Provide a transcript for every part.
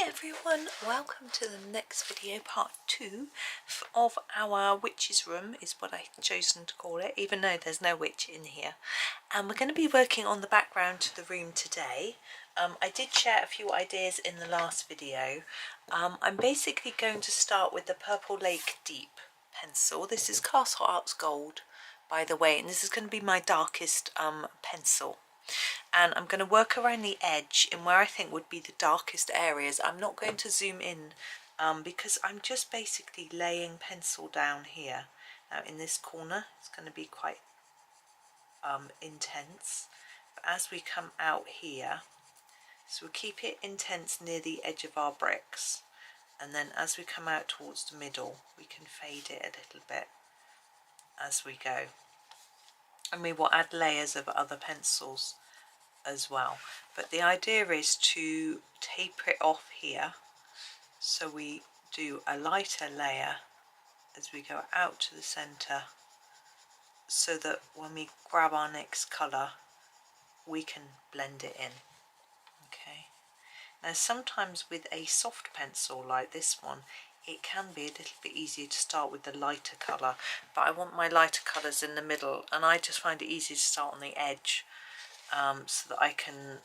Hi everyone, welcome to the next video, part 2 of our witch's room is what I've chosen to call it, even though there's no witch in here. And we're going to be working on the background to the room today. I did share a few ideas in the last video. I'm basically going to start with the Purple Lake Deep pencil. This is Castle Arts Gold, by the way, and this is going to be my darkest pencil. And I'm going to work around the edge in where I think would be the darkest areas. I'm not going to zoom in because I'm just basically laying pencil down here. Now in this corner it's going to be quite intense, but as we come out here, so we'll keep it intense near the edge of our bricks, and then as we come out towards the middle we can fade it a little bit as we go, and we will add layers of other pencils as well. But the idea is to taper it off here, so we do a lighter layer as we go out to the center, so that when we grab our next color we can blend it in. Okay, now sometimes with a soft pencil like this one it can be a little bit easier to start with the lighter color, but I want my lighter colors in the middle, and I just find it easier to start on the edge so that I can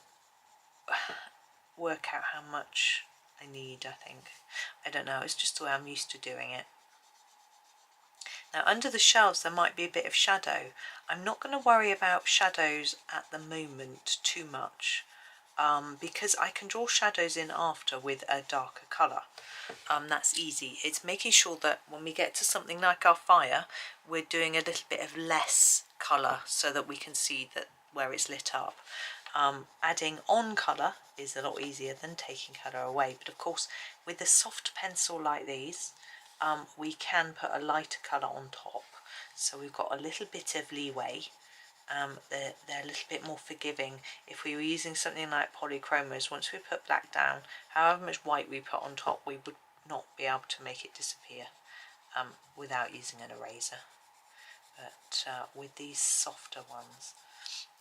work out how much I need. I don't know, it's just the way I'm used to doing it. Now under the shelves there might be a bit of shadow. I'm not going to worry about shadows at the moment too much because I can draw shadows in after with a darker colour. That's easy. It's making sure that when we get to something like our fire we're doing a little bit of less colour so that we can see that where it's lit up. Adding on colour is a lot easier than taking colour away, but of course with a soft pencil like these we can put a lighter colour on top, so we've got a little bit of leeway. They're a little bit more forgiving. If we were using something like polychromos, once we put black down, however much white we put on top, we would not be able to make it disappear without using an eraser. But with these softer ones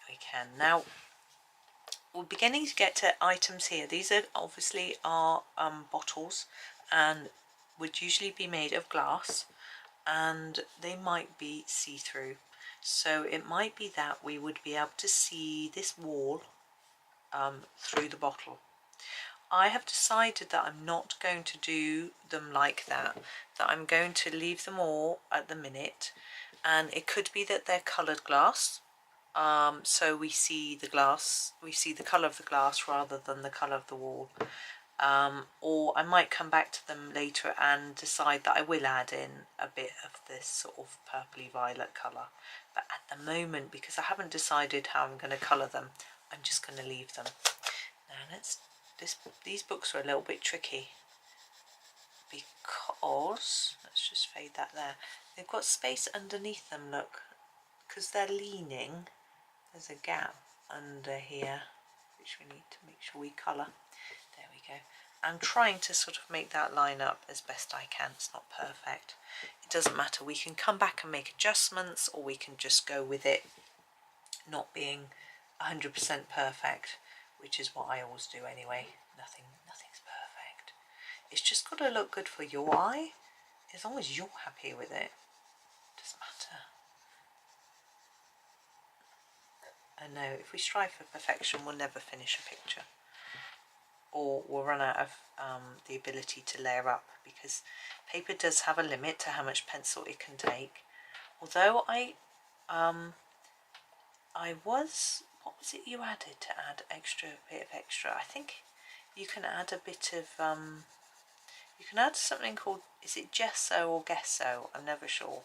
we can. Now we're beginning to get to items here. These are obviously our bottles, and would usually be made of glass, and they might be see-through, so it might be that we would be able to see this wall through the bottle. I have decided that I'm not going to do them like that, that I'm going to leave them all at the minute, and it could be that they're coloured glass, so we see the glass, we see the colour of the glass rather than the colour of the wall. Or I might come back to them later and decide that I will add in a bit of this sort of purpley violet colour, but at the moment, because I haven't decided how I'm going to colour them, I'm just going to leave them. Now these books are a little bit tricky because, let's just fade that there, they've got space underneath them, look, because they're leaning, there's a gap under here which we need to make sure we colour. There we go. I'm trying to sort of make that line up as best I can. It's not perfect. It doesn't matter. We can come back and make adjustments, or we can just go with it not being 100% perfect, which is what I always do anyway. Nothing's perfect. It's just got to look good for your eye. As long as you're happy with it, it doesn't matter. I know if we strive for perfection, we'll never finish a picture, or we'll run out of the ability to layer up, because paper does have a limit to how much pencil it can take. Although what was it you added to add bit of extra? I think you can add a bit of, you can add something called, is it gesso or gesso? I'm never sure,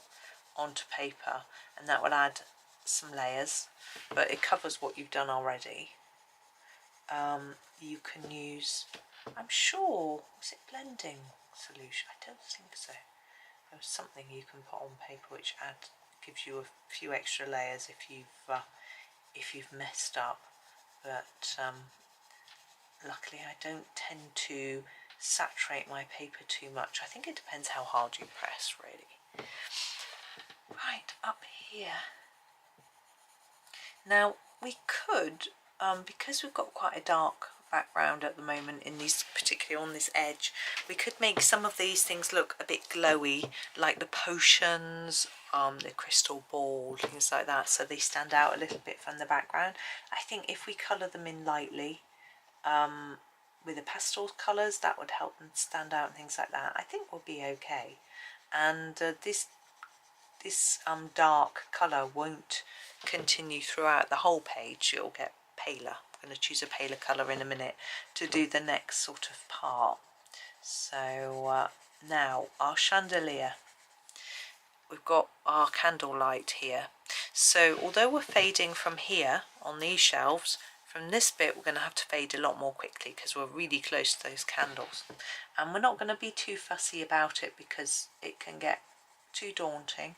onto paper, and that will add some layers, but it covers what you've done already. You can use, I'm sure, was it blending solution? I don't think so. There's something you can put on paper which gives you a few extra layers if you've messed up. But luckily I don't tend to saturate my paper too much. I think it depends how hard you press, really. Right, up here. Now we could, because we've got quite a dark background at the moment in these, particularly on this edge. We could make some of these things look a bit glowy, like the potions, the crystal ball, things like that, so they stand out a little bit from the background. I think if we colour them in lightly with the pastel colours, that would help them stand out and things like that. I think we'll be okay. And this dark colour won't continue throughout the whole page. It'll get paler. I'm going to choose a paler colour in a minute to do the next sort of part. So now our chandelier. We've got our candlelight here. So although we're fading from here on these shelves, from this bit we're going to have to fade a lot more quickly because we're really close to those candles. And we're not going to be too fussy about it because it can get too daunting.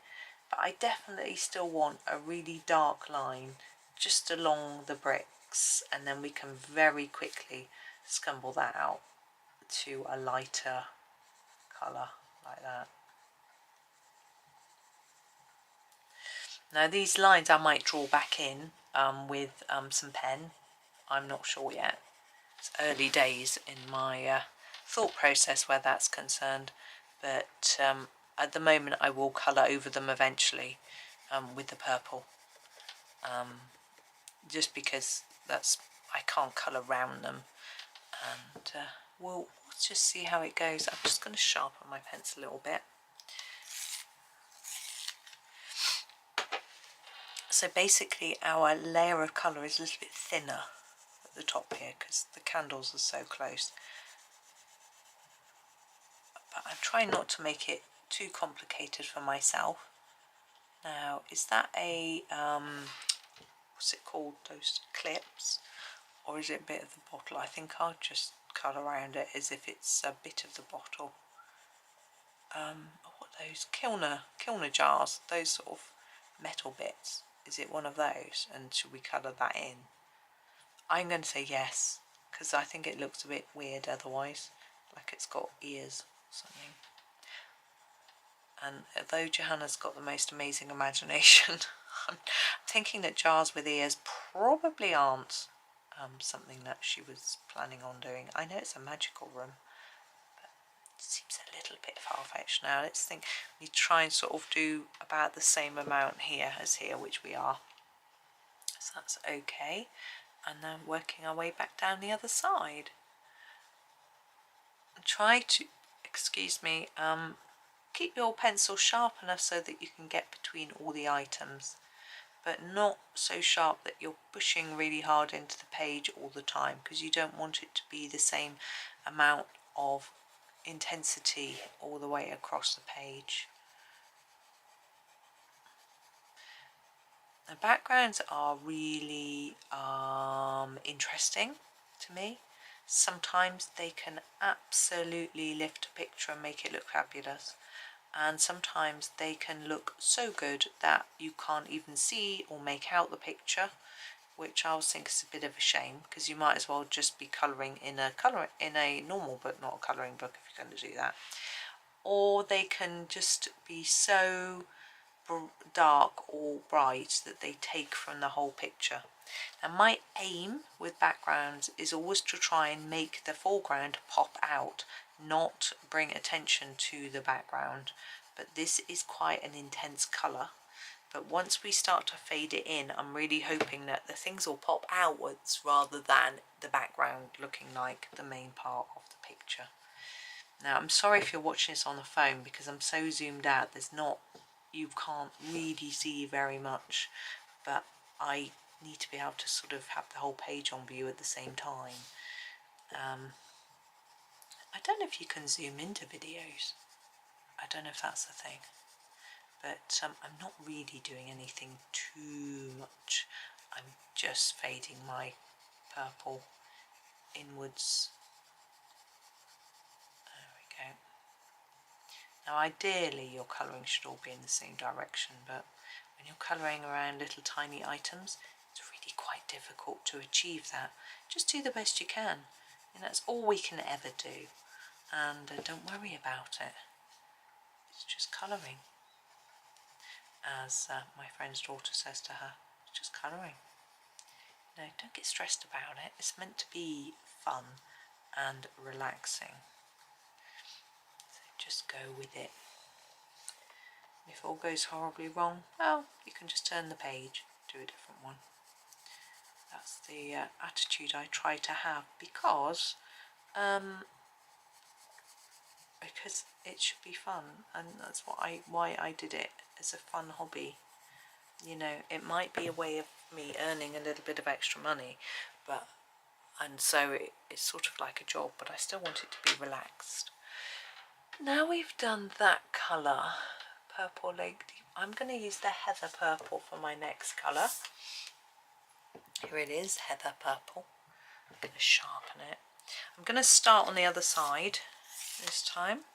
But I definitely still want a really dark line just along the bricks, and then we can very quickly scumble that out to a lighter colour like that. Now these lines I might draw back in with some pen. I'm not sure yet. It's early days in my thought process where that's concerned, but at the moment I will colour over them eventually with the purple, just because I can't colour round them, and we'll just see how it goes. I'm just going to sharpen my pencil a little bit. So basically our layer of colour is a little bit thinner at the top here because the candles are so close. But I'm trying not to make it too complicated for myself. Now, is that a, what's it called, those clips? Or is it a bit of the bottle? I think I'll just colour around it as if it's a bit of the bottle. What are those? Kilner jars, those sort of metal bits. Is it one of those? And should we colour that in? I'm going to say yes, because I think it looks a bit weird otherwise, like it's got ears or something. And although Johanna's got the most amazing imagination, I'm thinking that jars with ears probably aren't something that she was planning on doing. I know it's a magical room, but it seems a little bit far-fetched now. Let's think, we try and sort of do about the same amount here as here, which we are. So that's okay. And then working our way back down the other side. And try to, excuse me, keep your pencil sharp enough so that you can get between all the items, but not so sharp that you're pushing really hard into the page all the time, because you don't want it to be the same amount of intensity all the way across the page. The backgrounds are really interesting to me. Sometimes they can absolutely lift a picture and make it look fabulous, and sometimes they can look so good that you can't even see or make out the picture, which I always think is a bit of a shame, because you might as well just be colouring in a normal book, not a colouring book, if you're going to do that. Or they can just be so dark or bright that they take from the whole picture. Now my aim with backgrounds is always to try and make the foreground pop out, not bring attention to the background. But this is quite an intense colour, but once we start to fade it in, I'm really hoping that the things will pop outwards rather than the background looking like the main part of the picture. Now I'm sorry if you're watching this on the phone, because I'm so zoomed out, you can't really see very much, but I need to be able to sort of have the whole page on view at the same time. I don't know if you can zoom into videos. I don't know if that's the thing, but I'm not really doing anything too much. I'm just fading my purple inwards. There we go. Now ideally your colouring should all be in the same direction, but when you're colouring around little tiny items, it's really quite difficult to achieve that. Just do the best you can, and that's all we can ever do, and don't worry about it. It's just colouring. As my friend's daughter says to her, it's just colouring. No, don't get stressed about it. It's meant to be fun and relaxing. So just go with it. If all goes horribly wrong, well, you can just turn the page, do a different one. That's the attitude I try to have, because it should be fun, and that's why I did it as a fun hobby. You know, it might be a way of me earning a little bit of extra money, and so it's sort of like a job, but I still want it to be relaxed. Now we've done that colour, Purple Lake Deep, I'm going to use the Heather Purple for my next colour. Here it is, Heather Purple. I'm going to sharpen it. I'm going to start on the other side this time,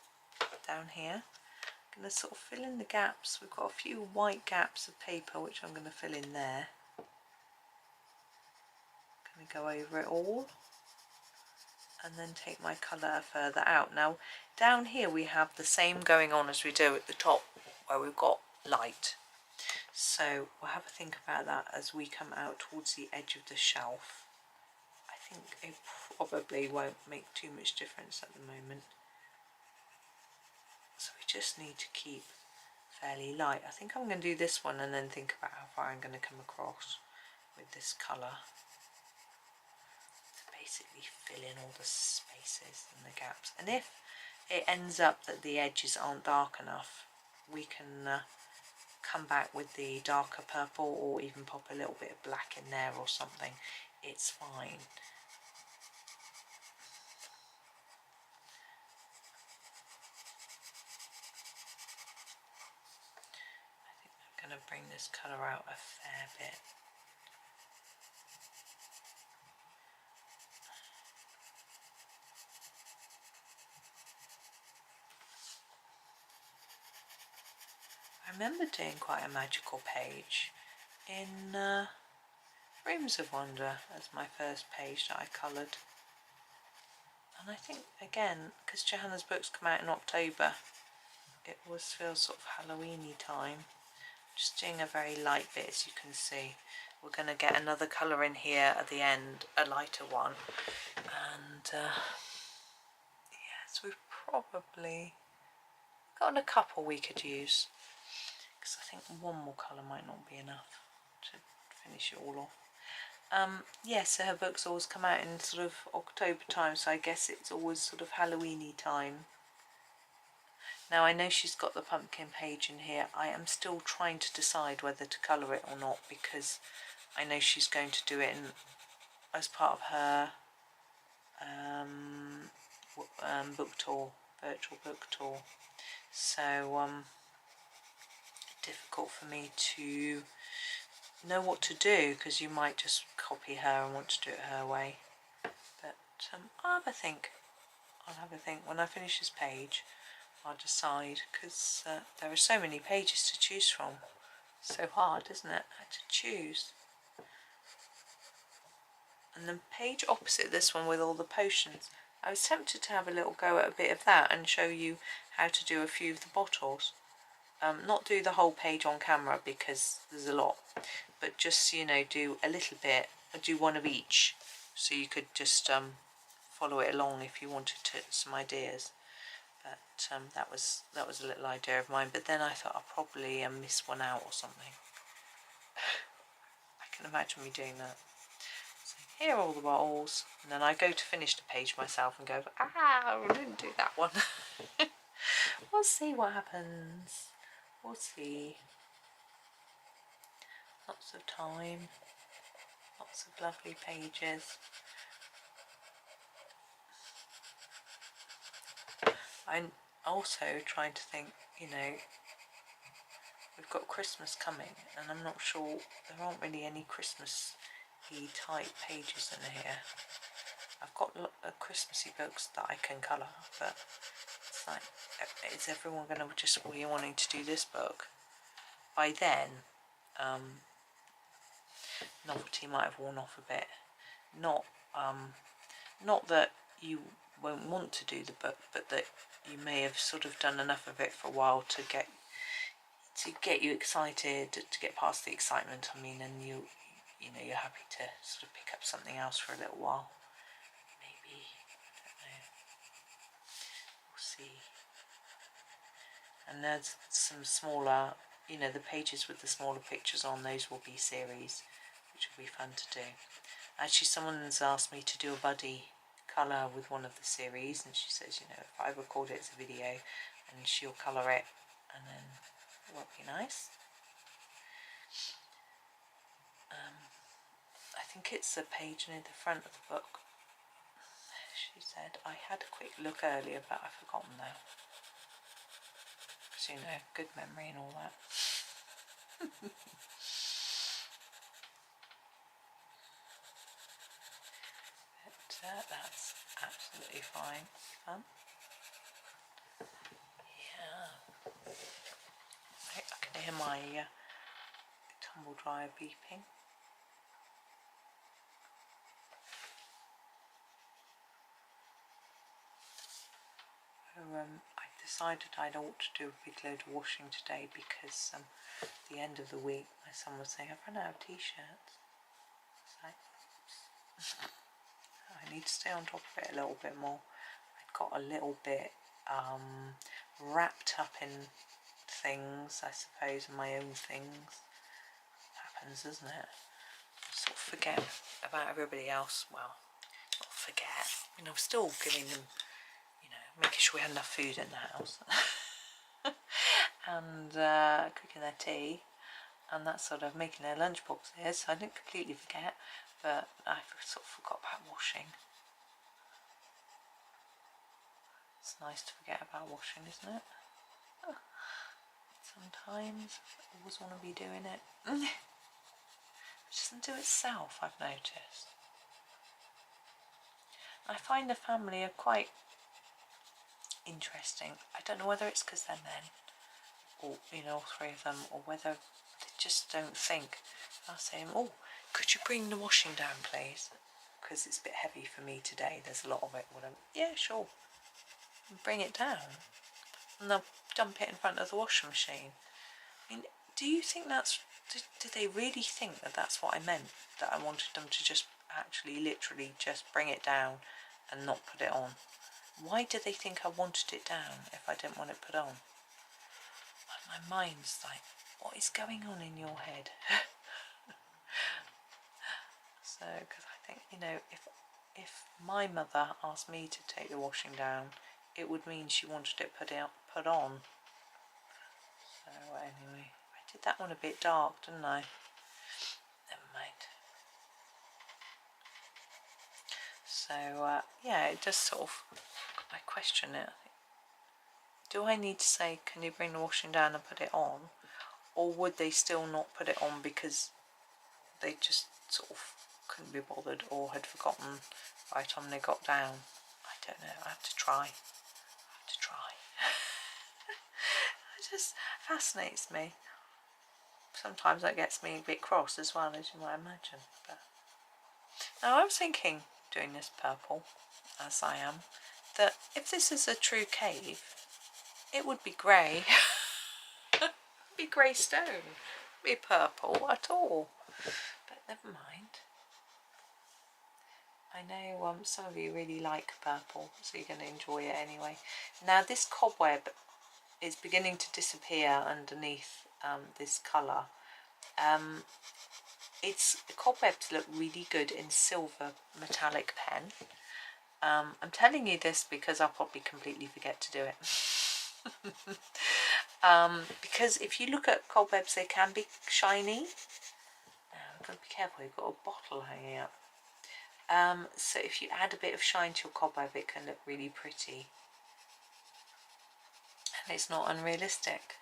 down here. I'm going to sort of fill in the gaps. We've got a few white gaps of paper which I'm going to fill in there. Going to go over it all and then take my colour further out. Now down here we have the same going on as we do at the top where we've got light. So we'll have a think about that as we come out towards the edge of the shelf. I think it probably won't make too much difference at the moment. So we just need to keep fairly light. I think I'm going to do this one and then think about how far I'm going to come across with this colour. To basically fill in all the spaces and the gaps. And if it ends up that the edges aren't dark enough, we can come back with the darker purple, or even pop a little bit of black in there or something. It's fine. I'm going to bring this colour out a fair bit. I remember doing quite a magical page in Rooms of Wonder as my first page that I coloured. And I think, again, because Johanna's books come out in October, it feels sort of Halloween-y time. Just doing a very light bit, as you can see. We're going to get another colour in here at the end, a lighter one. And yes, we've probably got a couple we could use, because I think one more colour might not be enough to finish it all off. Yes, so her books always come out in sort of October time, so I guess it's always sort of Halloween-y time. Now I know she's got the pumpkin page in here. I am still trying to decide whether to colour it or not, because I know she's going to do it as part of her book tour, virtual book tour. So difficult for me to know what to do, because you might just copy her and want to do it her way. But I'll have a think. When I finish this page I'll decide, because there are so many pages to choose from. So hard, isn't it, to choose? And the page opposite this one with all the potions, I was tempted to have a little go at a bit of that and show you how to do a few of the bottles. Not do the whole page on camera because there's a lot, but just, you know, do a little bit, do one of each, so you could just follow it along if you wanted some ideas. But that was a little idea of mine, but then I thought I'll probably miss one out or something. I can imagine me doing that. So here are all the bottles, and then I go to finish the page myself and go, I didn't do that one. We'll see what happens. We'll see. Lots of time, lots of lovely pages. I'm also trying to think, you know, we've got Christmas coming, and I'm not sure, there aren't really any Christmassy type pages in here. I've got Christmassy books that I can colour, but it's like, is everyone going to just be wanting to do this book? By then, novelty might have worn off a bit. Not that you won't want to do the book, but that you may have sort of done enough of it for a while to get you excited, to get past the excitement. I mean, and you know, you're happy to sort of pick up something else for a little while. and there's some smaller, you know, the pages with the smaller pictures on, those will be series, which will be fun to do. Actually, someone's asked me to do a buddy colour with one of the series, and she says, you know, if I record it as a video and she'll colour it, and then it won't be nice. I think it's the page near the front of the book. She said, I had a quick look earlier, but I've forgotten now. Because, you know, good memory and all that. But that's absolutely fine. Fun. Yeah. I can hear my tumble dryer beeping. I decided I ought to do a big load of washing today because at the end of the week my son was saying, I've run out of t-shirts. Like, I need to stay on top of it a little bit more. I got a little bit wrapped up in things, I suppose, in my own things. It happens, doesn't it? Sort of forget about everybody else. Well, not forget. You know, still giving them, you know, making sure we had enough food in the house. And cooking their tea and that sort of, making their lunch boxes. So I didn't completely forget, but I sort of forgot about washing. It's nice to forget about washing, isn't it? Sometimes I always want to be doing it. It doesn't do itself, I've noticed. I find the family are quite interesting. I don't know whether it's because they're men, or, you know, all three of them, or whether they just don't think. I'll say, oh, could you bring the washing down, please? Because it's a bit heavy for me today. There's a lot of it. Whatever. Yeah, sure. Bring it down. And they'll dump it in front of the washing machine. I mean, do you think that's... Did they really think that that's what I meant? That I wanted them to just actually, literally, just bring it down and not put it on? Why did they think I wanted it down if I didn't want it put on? My mind's like, what is going on in your head? So, because I think, you know, if my mother asked me to take the washing down, it would mean she wanted it put on. So anyway, I did that one a bit dark, didn't I? Never mind. So yeah, it just sort of, I question it. Do I need to say, can you bring the washing down and put it on? Or would they still not put it on because they just sort of couldn't be bothered or had forgotten by the time they got down? I don't know. I have to try. It just fascinates me. Sometimes that gets me a bit cross as well, as you might imagine. But now I was thinking, doing this purple, as I am, that if this is a true cave, it would be grey. It would be grey stone. It would be purple at all. But never mind. I know some of you really like purple, so you're going to enjoy it anyway. Now this cobweb is beginning to disappear underneath this colour. The cobwebs look really good in silver metallic pen. I'm telling you this because I'll probably completely forget to do it. Because if you look at cobwebs, they can be shiny. I've got to be careful, you've got a bottle hanging up. So if you add a bit of shine to your cobweb, it can look really pretty. And it's not unrealistic.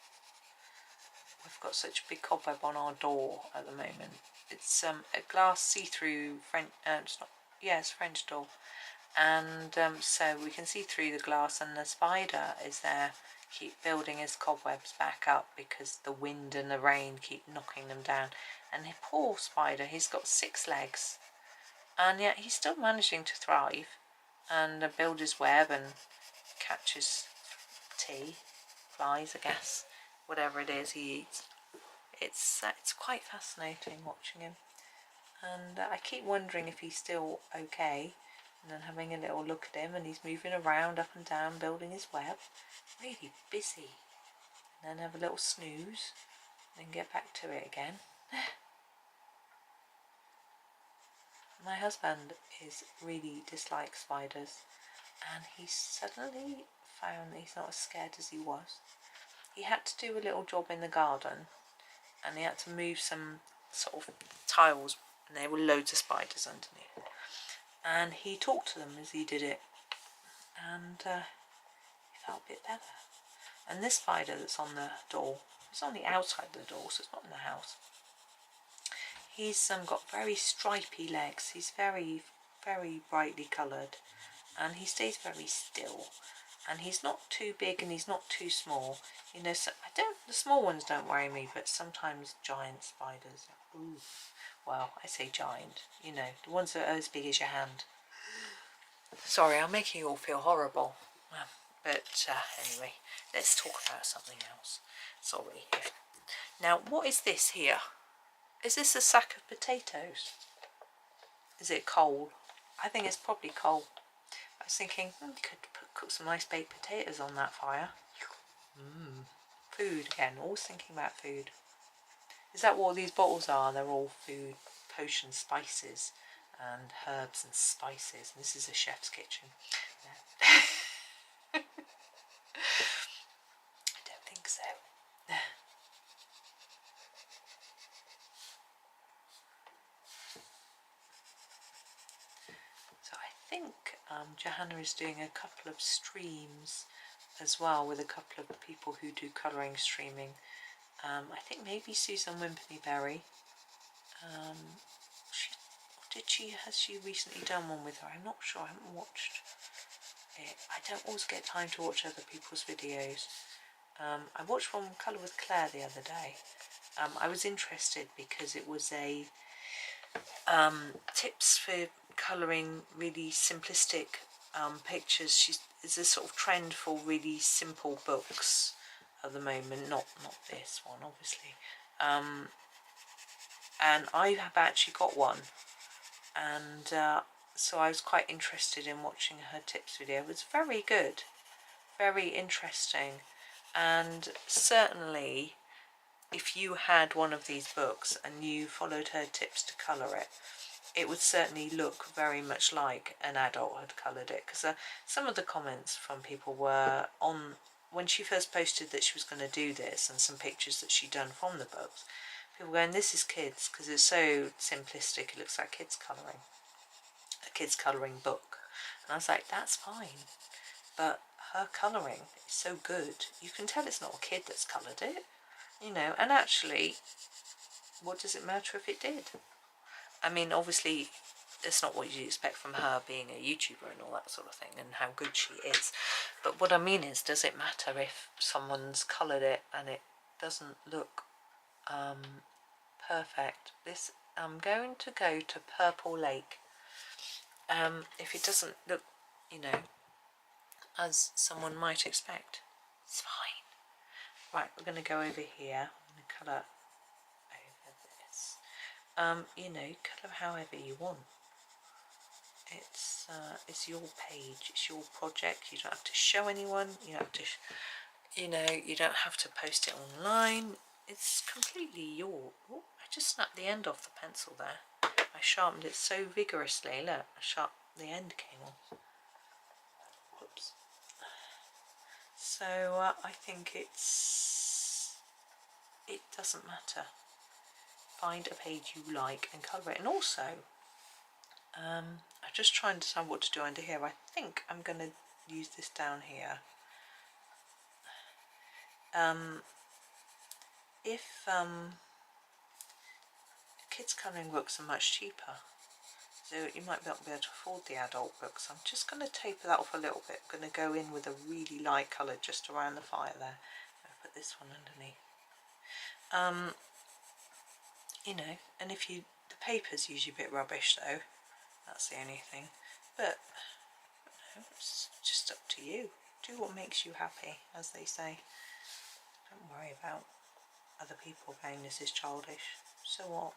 We've got such a big cobweb on our door at the moment. It's a glass see-through French, it's French door. And so we can see through the glass, and the spider is there, keep building his cobwebs back up because the wind and the rain keep knocking them down. And the poor spider, he's got 6 legs, and yet he's still managing to thrive and build his web and catch his flies, I guess, whatever it is he eats. It's quite fascinating watching him, and I keep wondering if he's still okay. And then having a little look at him, and he's moving around up and down, building his web. Really busy. then have a little snooze, then get back to it again. My husband really dislikes spiders, and he suddenly found that he's not as scared as he was. He had to do a little job in the garden, and he had to move some sort of tiles, and there were loads of spiders underneath. And he talked to them as he did it, and he felt a bit better. And this spider that's on the door, it's on the outside of the door, so it's not in the house. He's got very stripy legs. He's very, very brightly coloured, and he stays very still. And he's not too big and he's not too small. You know, so the small ones don't worry me, but sometimes giant spiders. Ooh. Well, I say giant. You know, the ones that are as big as your hand. Sorry, I'm making you all feel horrible. But anyway, let's talk about something else. Sorry. Now, what is this here? Is this a sack of potatoes? Is it coal? I think it's probably coal. I was thinking, you could cook some nice baked potatoes on that fire. Food again, always thinking about food. Is that what these bottles are? They're all food, potions, spices, and herbs and spices. And this is a chef's kitchen. I don't think so. So I think Johanna is doing a couple of streams as well with a couple of people who do colouring streaming. I think maybe Susan Wimperneyberry. Has she recently done one with her? I'm not sure. I haven't watched it. I don't always get time to watch other people's videos. I watched one Colour with Claire the other day. I was interested because it was a tips for colouring really simplistic pictures. There's a sort of trend for really simple books at the moment, not this one obviously, and I have actually got one, and so I was quite interested in watching her tips video. It was very good, very interesting, and certainly if you had one of these books and you followed her tips to colour it, it would certainly look very much like an adult had coloured it, because some of the comments from people were on when she first posted that she was going to do this, and some pictures that she'd done from the books. People going, this is kids, because it's so simplistic, it looks like kids colouring, a kids colouring book. And I was like, that's fine, but her colouring is so good, you can tell it's not a kid that's coloured it, you know. And actually, what does it matter if it did? I mean, obviously, it's not what you'd expect from her being a YouTuber and all that sort of thing, and how good she is. But what I mean is, does it matter if someone's coloured it and it doesn't look perfect? I'm going to go to Purple Lake. If it doesn't look, you know, as someone might expect, it's fine. Right, we're going to go over here. I'm going to colour over this. You know, colour however you want. It's your page, it's your project. You don't have to show anyone. You don't have to, you don't have to post it online. It's completely your. Oh, I just snapped the end off the pencil there. I sharpened it so vigorously. Look, the end came off. Whoops. So I think it doesn't matter. Find a page you like and colour it. And also, I'm just trying to decide what to do under here. I think I'm going to use this down here. If kids colouring books are much cheaper, so you might not be able to afford the adult books, I'm just going to taper that off a little bit. I'm going to go in with a really light colour just around the fire there. I'll put this one underneath. You know, and if the paper's usually a bit rubbish though, that's the only thing. But you know, it's just up to you. Do what makes you happy, as they say. Don't worry about other people going, this is childish. So what?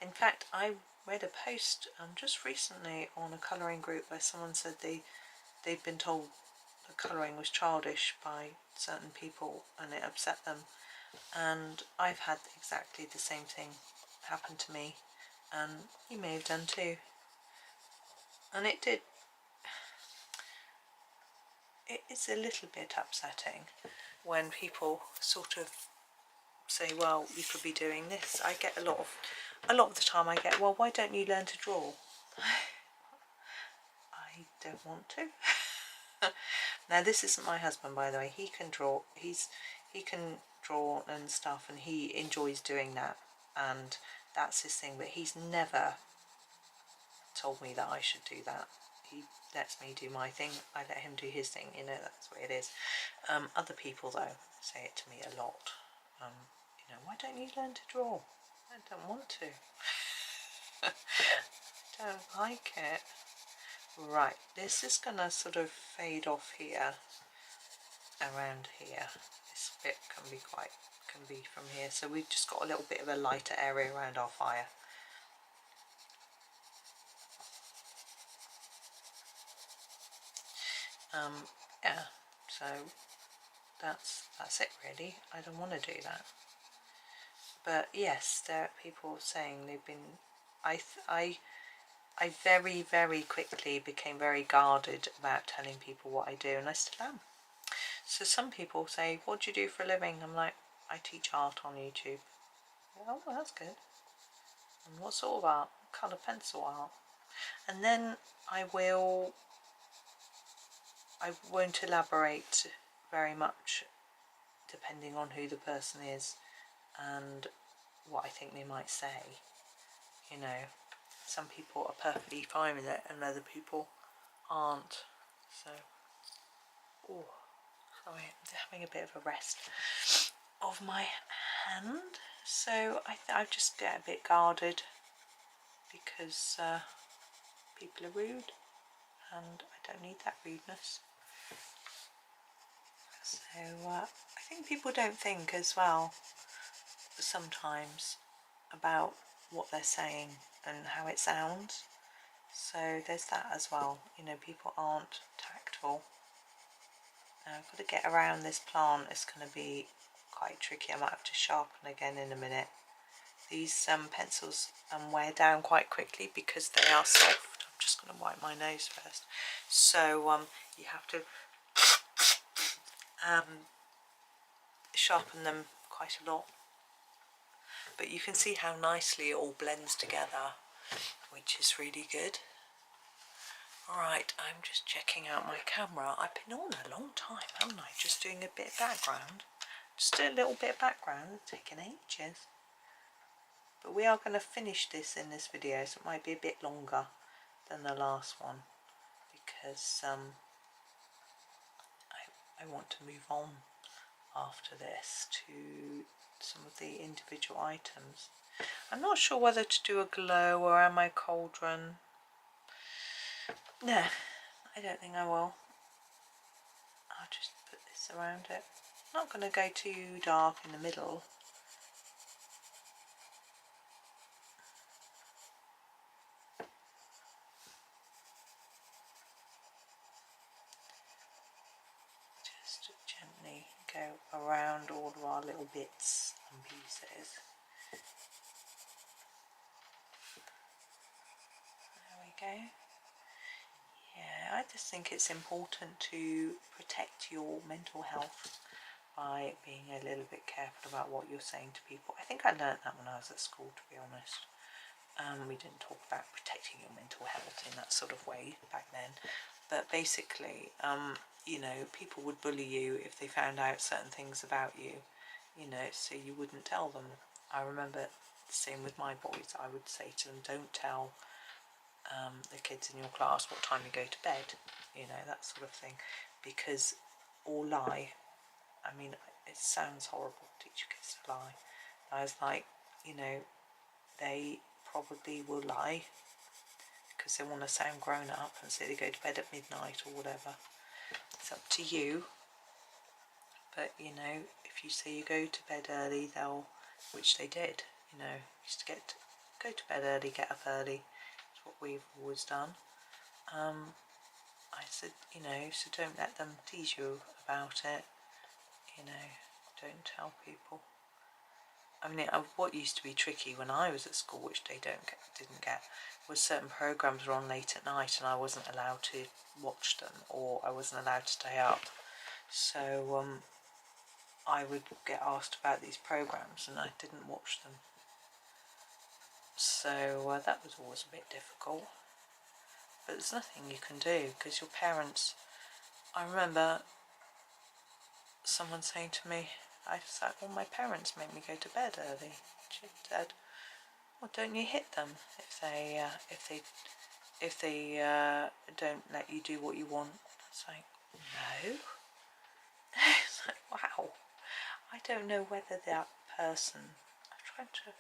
In fact, I read a post just recently on a colouring group where someone said they'd been told the colouring was childish by certain people and it upset them, and I've had exactly the same thing happen to me, and you may have done too. And it did. It is a little bit upsetting when people sort of say, well, you could be doing this. I get a lot of the time I get, well, why don't you learn to draw? I don't want to. Now this isn't my husband, by the way. He can draw. He can draw and stuff, and he enjoys doing that, and that's his thing. But he's never told me that I should do that. He lets me do my thing. I let him do his thing. You know, that's the way it is. Other people though say it to me a lot. You know, why don't you learn to draw? I don't want to. I don't like it. Right, this is gonna sort of fade off here, around here. This bit can be from here. So we've just got a little bit of a lighter area around our fire. Yeah, so that's it really. I don't want to do that. But yes, there are people saying they've been. I very, very quickly became very guarded about telling people what I do, and I still am. So some people say, what do you do for a living? I'm like, I teach art on YouTube. Oh, well, that's good. And what sort of art? Colour pencil art. And then I won't elaborate very much depending on who the person is and what I think they might say. You know, some people are perfectly fine with it and other people aren't. So, oh, sorry, I'm just having a bit of a rest of my hand. So I just get a bit guarded because people are rude, and I don't need that rudeness. So I think people don't think as well sometimes about what they're saying and how it sounds. So there's that as well. You know, people aren't tactful. Now I've got to get around this plant. It's going to be quite tricky. I might have to sharpen again in a minute. These pencils wear down quite quickly because they are soft. I'm just going to wipe my nose first. So you have to sharpen them quite a lot. But you can see how nicely it all blends together, which is really good. Alright, I'm just checking out my camera. I've been on a long time, haven't I? Just doing a bit of background. Just a little bit of background. It's taken ages. But we are going to finish this in this video, so it might be a bit longer than the last one, because I want to move on after this to some of the individual items. I'm not sure whether to do a glow or am I cauldron. No, I don't think I will. I'll just put this around it. I'm not going to go too dark in the middle. Just gently go around all of our little bits and pieces. There we go. Yeah, I just think it's important to protect your mental health by being a little bit careful about what you're saying to people. I think I learnt that when I was at school, to be honest. We didn't talk about protecting your mental health in that sort of way back then. But basically, you know, people would bully you if they found out certain things about you, you know, so you wouldn't tell them. I remember the same with my boys. I would say to them, don't tell the kids in your class what time you go to bed, you know, that sort of thing, because or lie. I mean, it sounds horrible to teach your kids to lie. I was like, you know, they probably will lie because they want to sound grown up and say they go to bed at midnight or whatever. It's up to you. But you know, if you say you go to bed early, they'll, which they did, you know, used to go to bed early, get up early. It's what we've always done. I said, you know, so don't let them tease you about it, you know, don't tell people. I mean, what used to be tricky when I was at school, which they didn't get, was certain programs were on late at night and I wasn't allowed to watch them, or I wasn't allowed to stay up. So I would get asked about these programs and I didn't watch them. So that was always a bit difficult. But there's nothing you can do because your parents... I remember someone saying to me, I was like, well, my parents make me go to bed early. She said, well, don't you hit them if they don't let you do what you want? It's like, no. It's like, wow. I don't know whether that person... I'm trying to...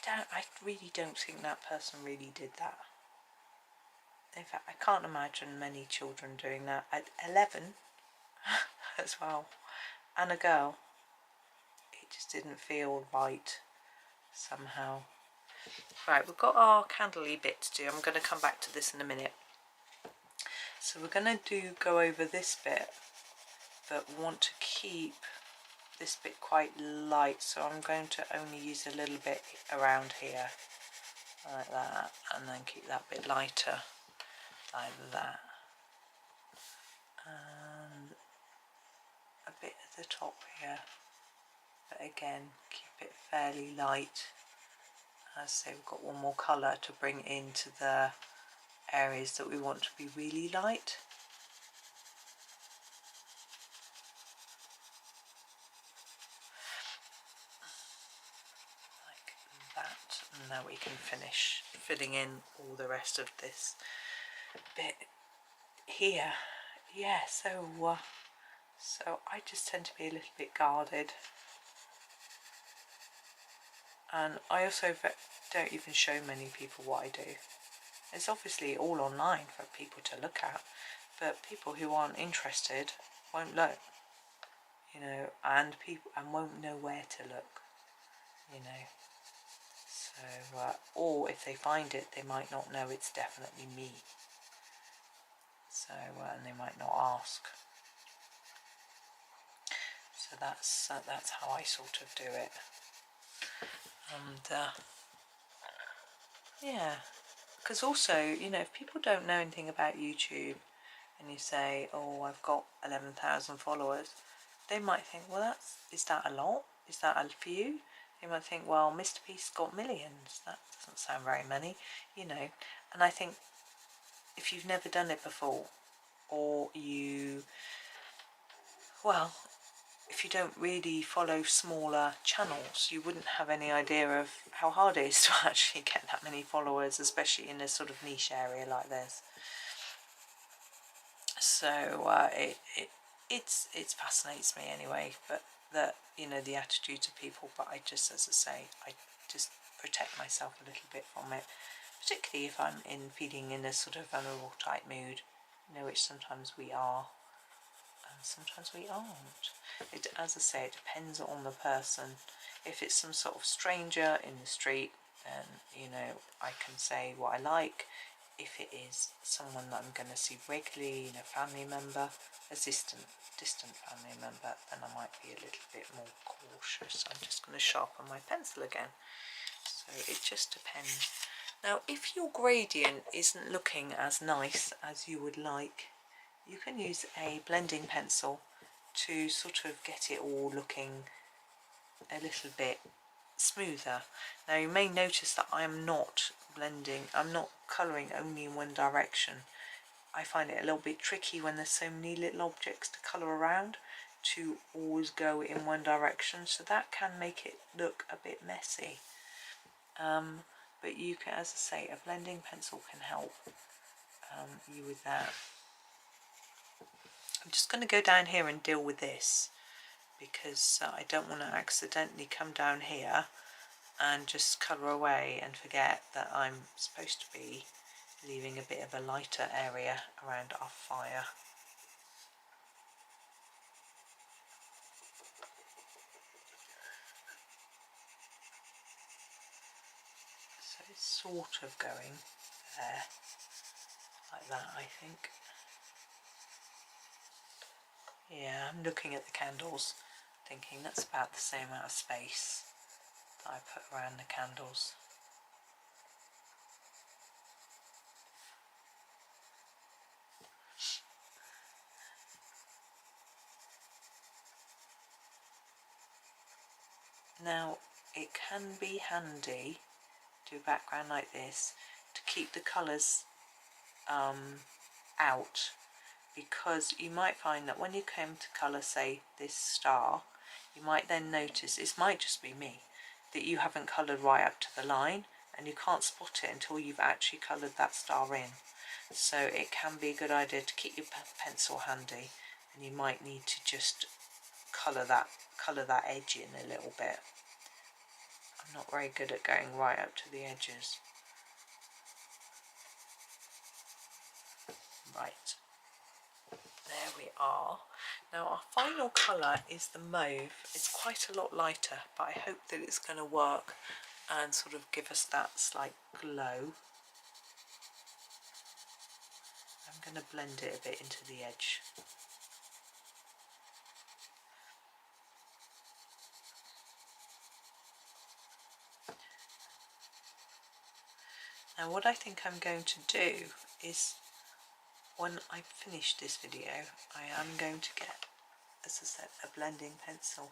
I really don't think that person really did that. In fact, I can't imagine many children doing that. At 11 as well, and a girl, it just didn't feel right somehow. Right, we've got our candle-y bit to do. I'm going to come back to this in a minute. So we're going to go over this bit, but we want to keep this bit quite light, so I'm going to only use a little bit around here, like that, and then keep that bit lighter, like that. And a bit at the top here, but again, keep it fairly light. As I say, we've got one more colour to bring into the areas that we want to be really light. Like that, and now we can finish filling in all the rest of this bit here. Yeah, so I just tend to be a little bit guarded, and I also don't even show many people what I do. It's obviously all online for people to look at, but people who aren't interested won't look, you know, and won't know where to look, you know. So or if they find it, they might not know it's definitely me. So and they might not ask. So that's how I sort of do it. And yeah, because also, you know, if people don't know anything about YouTube and you say, oh, I've got 11,000 followers, they might think, well, is that a lot? Is that a few? They might think, well, Mr. Beast's got millions. That doesn't sound very many, you know. And I think if you've never done it before, or if you don't really follow smaller channels, you wouldn't have any idea of how hard it is to actually get that many followers, especially in a sort of niche area like this. So it fascinates me anyway, but you know, the attitudes of people. But I just, as I say, I just protect myself a little bit from it, particularly if I'm feeling in a sort of vulnerable type mood, you know, which sometimes we are. And sometimes we aren't. As I say, it depends on the person. If it's some sort of stranger in the street, then, you know, I can say what I like. If it is someone that I'm going to see regularly, you know, family member, a distant family member, then I might be a little bit more cautious. I'm just going to sharpen my pencil again. So it just depends. Now, if your gradient isn't looking as nice as you would like, you can use a blending pencil to sort of get it all looking a little bit smoother. Now you may notice that I'm not colouring only in one direction. I find it a little bit tricky when there's so many little objects to colour around to always go in one direction, so that can make it look a bit messy. But you can, as I say, a blending pencil can help you with that. I'm just going to go down here and deal with this because I don't want to accidentally come down here and just colour away and forget that I'm supposed to be leaving a bit of a lighter area around our fire. So it's sort of going there. like that, I think. Yeah, I'm looking at the candles, thinking that's about the same amount of space that I put around the candles. Now, it can be handy to do a background like this to keep the colours out, because you might find that when you come to colour, say, this star, you might then notice, this might just be me, that you haven't coloured right up to the line, and you can't spot it until you've actually coloured that star in. So it can be a good idea to keep your pencil handy, and you might need to just colour that edge in a little bit. I'm not very good at going right up to the edges. Right, there we are. Now our final colour is the mauve. It's quite a lot lighter, but I hope that it's going to work and sort of give us that slight glow. I'm going to blend it a bit into the edge. Now what I think I'm going to do is, when I finish this video, I am going to get, as I said, a blending pencil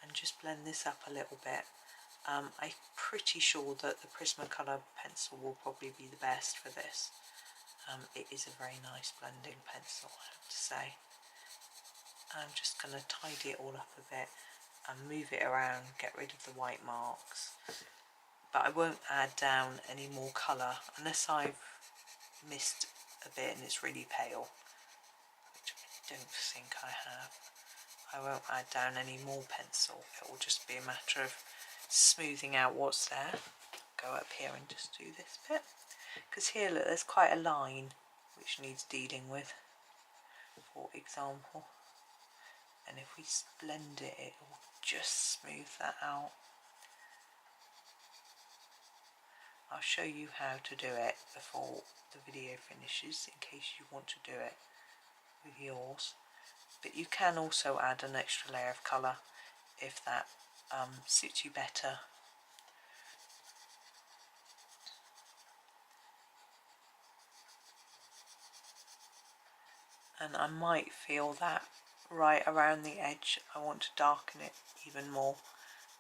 and just blend this up a little bit. I'm pretty sure that the Prismacolor pencil will probably be the best for this. It is a very nice blending pencil, I have to say. I'm just going to tidy it all up a bit and move it around, get rid of the white marks. But I won't add down any more colour unless I've missed a bit and it's really pale, which I don't think I have. I won't add down any more pencil. It will just be a matter of smoothing out what's there. Go up here and just do this bit, because here, look, there's quite a line which needs dealing with, for example, and if we blend it, it will just smooth that out. I'll show you how to do it before the video finishes, in case you want to do it with yours. But you can also add an extra layer of colour if that suits you better. And I might feel that right around the edge I want to darken it even more,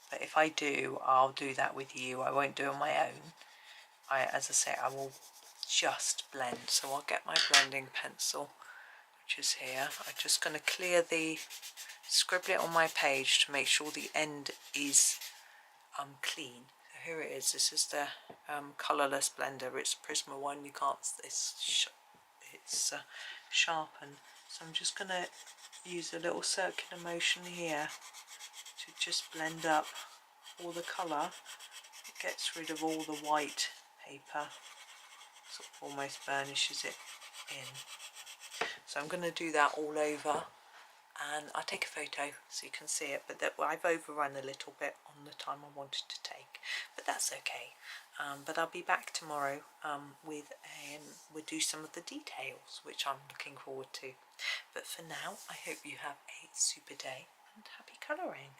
but if I do, I'll do that with you. I won't do it on my own. As I say, I will just blend. So I'll get my blending pencil, which is here. I'm just going to clear scribble it on my page to make sure the end is clean. So here it is. This is the colourless blender. It's Prisma one. You can't. It's sharpened. So I'm just going to use a little circular motion here to just blend up all the colour. It gets rid of all the white paper, sort of almost burnishes it in. So I'm going to do that all over, and I'll take a photo so you can see it, but I've overrun a little bit on the time I wanted to take, but that's okay. But I'll be back tomorrow we'll do some of the details, which I'm looking forward to. But for now, I hope you have a super day and happy colouring.